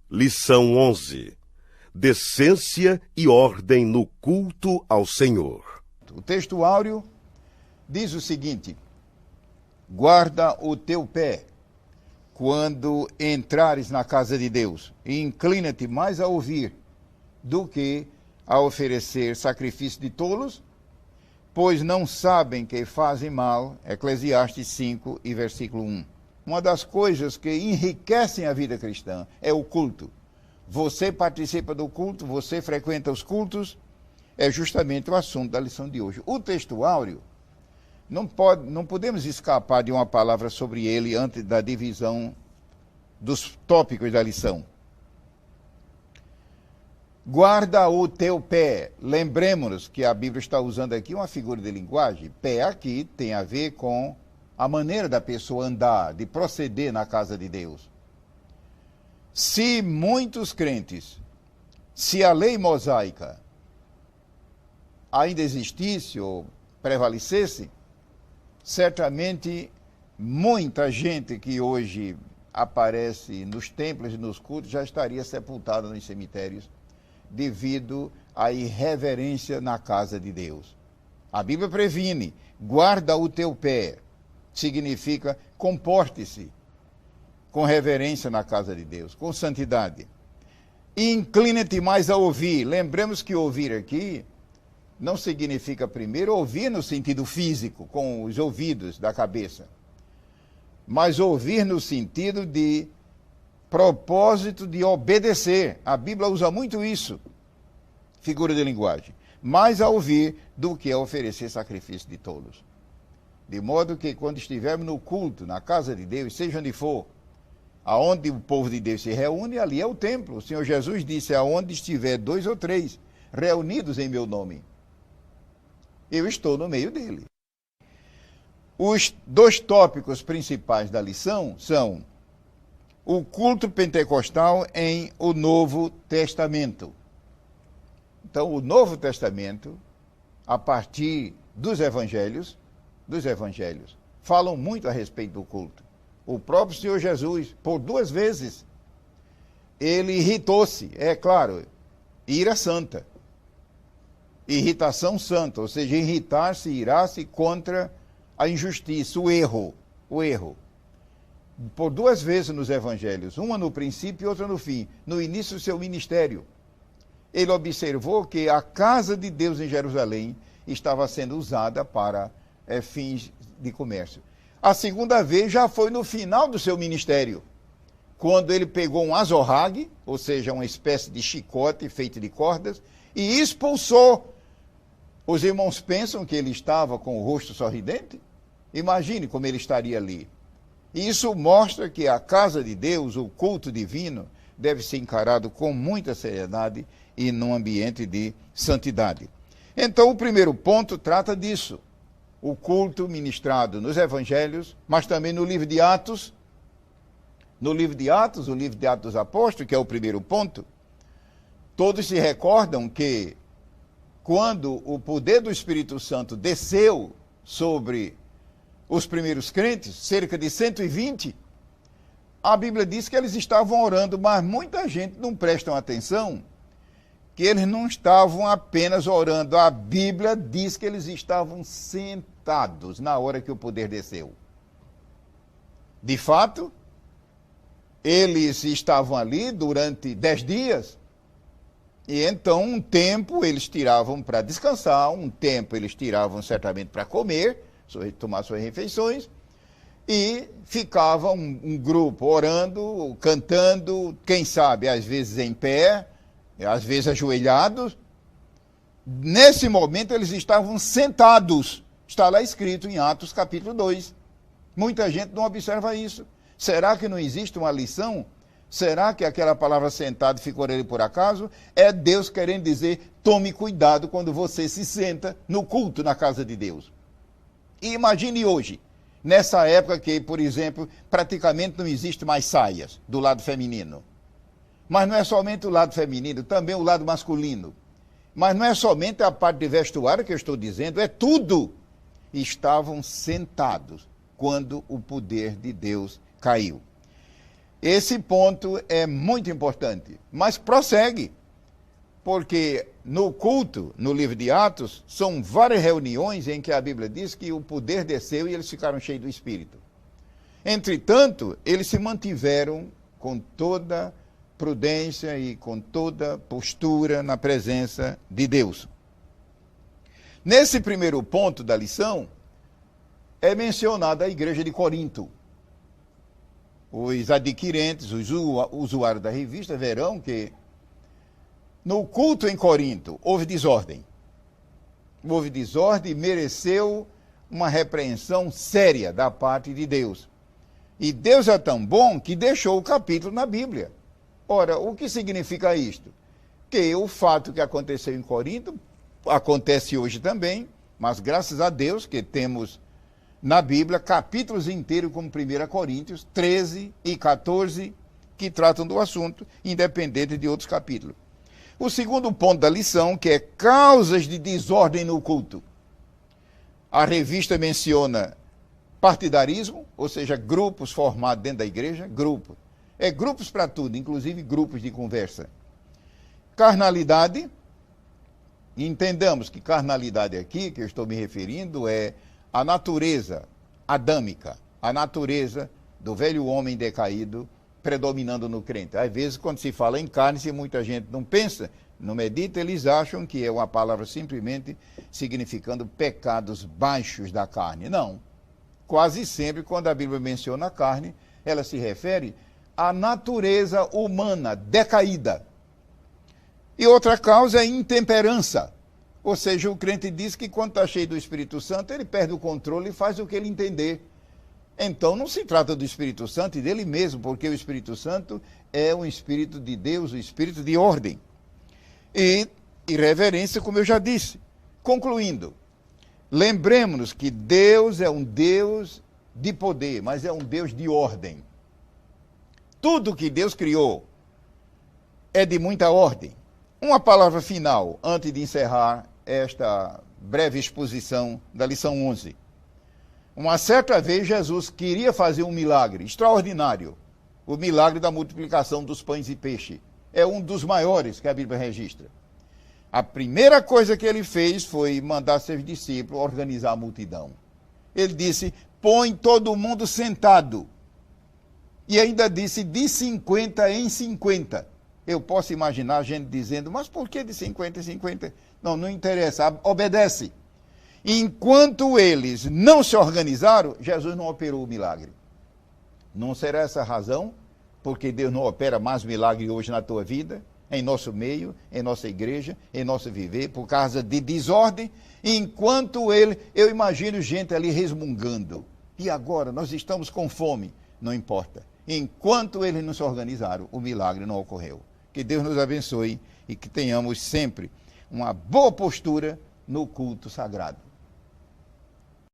Lição 11. Decência e ordem no culto ao Senhor. O texto áureo diz o seguinte: guarda o teu pé quando entrares na casa de Deus, e inclina-te mais a ouvir do que a oferecer sacrifício de tolos, pois não sabem que fazem mal. Eclesiastes 5 e versículo 1. Uma das coisas que enriquecem a vida cristã é o culto. Você participa do culto, você frequenta os cultos, é justamente o assunto da lição de hoje. O texto áureo, não podemos escapar de uma palavra sobre ele antes da divisão dos tópicos da lição. Guarda o teu pé. Lembremos-nos que a Bíblia está usando aqui uma figura de linguagem. Pé aqui tem a ver com a maneira da pessoa andar, de proceder na casa de Deus. Se muitos crentes, se a lei mosaica ainda existisse ou prevalecesse, certamente muita gente que hoje aparece nos templos e nos cultos já estaria sepultada nos cemitérios devido à irreverência na casa de Deus. A Bíblia previne: guarda o teu pé. Significa comporte-se com reverência na casa de Deus, com santidade. Inclina-te mais a ouvir. Lembremos que ouvir aqui não significa primeiro ouvir no sentido físico, com os ouvidos da cabeça, mas ouvir no sentido de propósito de obedecer. A Bíblia usa muito isso, figura de linguagem. Mais a ouvir do que a oferecer sacrifício de tolos. De modo que quando estivermos no culto, na casa de Deus, seja onde for, aonde o povo de Deus se reúne, ali é o templo. O Senhor Jesus disse: aonde estiver 2 ou 3 reunidos em meu nome, eu estou no meio dele. Os 2 tópicos principais da lição são o culto pentecostal em o Novo Testamento. Então, o Novo Testamento, a partir dos evangelhos, falam muito a respeito do culto. O próprio Senhor Jesus, por 2 vezes, ele irritou-se, é claro, ira santa, irritação santa, ou seja, irritar-se, irar-se contra a injustiça, o erro. Por 2 vezes nos evangelhos, uma no princípio e outra no fim, no início do seu ministério. Ele observou que a casa de Deus em Jerusalém estava sendo usada para fins de comércio. A segunda vez já foi no final do seu ministério, quando ele pegou um azorrague, ou seja, uma espécie de chicote feito de cordas, e expulsou. Os irmãos pensam que ele estava com o rosto sorridente? Imagine como ele estaria ali. Isso mostra que a casa de Deus, o culto divino, deve ser encarado com muita seriedade e num ambiente de santidade. Então, o primeiro ponto trata disso. O culto ministrado nos evangelhos, mas também no livro de Atos. No livro de Atos, o livro de Atos dos Apóstolos, que é o primeiro ponto, todos se recordam que quando o poder do Espírito Santo desceu sobre os primeiros crentes, cerca de 120, a Bíblia diz que eles estavam orando, mas muita gente não presta atenção que eles não estavam apenas orando. A Bíblia diz que eles estavam sentados na hora que o poder desceu. De fato, eles estavam ali durante 10 dias, e então um tempo eles tiravam para descansar, um tempo eles tiravam certamente para comer, tomar suas refeições, e ficava um grupo orando, cantando, quem sabe, às vezes em pé, às vezes ajoelhados. Nesse momento eles estavam sentados. Está lá escrito em Atos capítulo 2. Muita gente não observa isso. Será que não existe uma lição? Será que aquela palavra sentado ficou ali por acaso? É Deus querendo dizer: tome cuidado quando você se senta no culto na casa de Deus. E imagine hoje, nessa época que, por exemplo, praticamente não existe mais saias do lado feminino. Mas não é somente o lado feminino, também o lado masculino. Mas não é somente a parte de vestuário que eu estou dizendo, é tudo. Estavam sentados quando o poder de Deus caiu. Esse ponto é muito importante, mas prossegue, porque no culto, no livro de Atos, são várias reuniões em que a Bíblia diz que o poder desceu e eles ficaram cheios do Espírito. Entretanto, eles se mantiveram com toda prudência e com toda postura na presença de Deus. Nesse primeiro ponto da lição, é mencionada a igreja de Corinto. Os adquirentes, os usuários da revista, verão que no culto em Corinto houve desordem. Houve desordem e mereceu uma repreensão séria da parte de Deus. E Deus é tão bom que deixou o capítulo na Bíblia. Ora, o que significa isto? Que o fato que aconteceu em Corinto acontece hoje também, mas graças a Deus que temos na Bíblia capítulos inteiros como 1 Coríntios 13 e 14 que tratam do assunto, independente de outros capítulos. O segundo ponto da lição, que é causas de desordem no culto. A revista menciona partidarismo, ou seja, grupos formados dentro da igreja, grupos para tudo, inclusive grupos de conversa. Carnalidade, entendamos que carnalidade aqui, que eu estou me referindo, é a natureza adâmica, a natureza do velho homem decaído predominando no crente. Às vezes, quando se fala em carne, se muita gente não pensa, não medita, eles acham que é uma palavra simplesmente significando pecados baixos da carne. Não. Quase sempre, quando a Bíblia menciona a carne, ela se refere à natureza humana decaída. E outra causa é intemperança. Ou seja, o crente diz que quando está cheio do Espírito Santo, ele perde o controle e faz o que ele entender. Então não se trata do Espírito Santo e dele mesmo, porque o Espírito Santo é um Espírito de Deus, um Espírito de ordem. E irreverência, como eu já disse. Concluindo, lembremos-nos que Deus é um Deus de poder, mas é um Deus de ordem. Tudo que Deus criou é de muita ordem. Uma palavra final, antes de encerrar esta breve exposição da lição 11. Uma certa vez Jesus queria fazer um milagre extraordinário, o milagre da multiplicação dos pães e peixe. É um dos maiores que a Bíblia registra. A primeira coisa que ele fez foi mandar seus discípulos organizar a multidão. Ele disse, põe todo mundo sentado. E ainda disse, de 50 em 50. Eu posso imaginar a gente dizendo, mas por que de 50 em 50? Não interessa, obedece. Enquanto eles não se organizaram, Jesus não operou o milagre. Não será essa a razão? Porque Deus não opera mais milagre hoje na tua vida, em nosso meio, em nossa igreja, em nosso viver, por causa de desordem, enquanto eu imagino gente ali resmungando. E agora, nós estamos com fome. Não importa. Enquanto eles não se organizaram, o milagre não ocorreu. Que Deus nos abençoe e que tenhamos sempre uma boa postura no culto sagrado.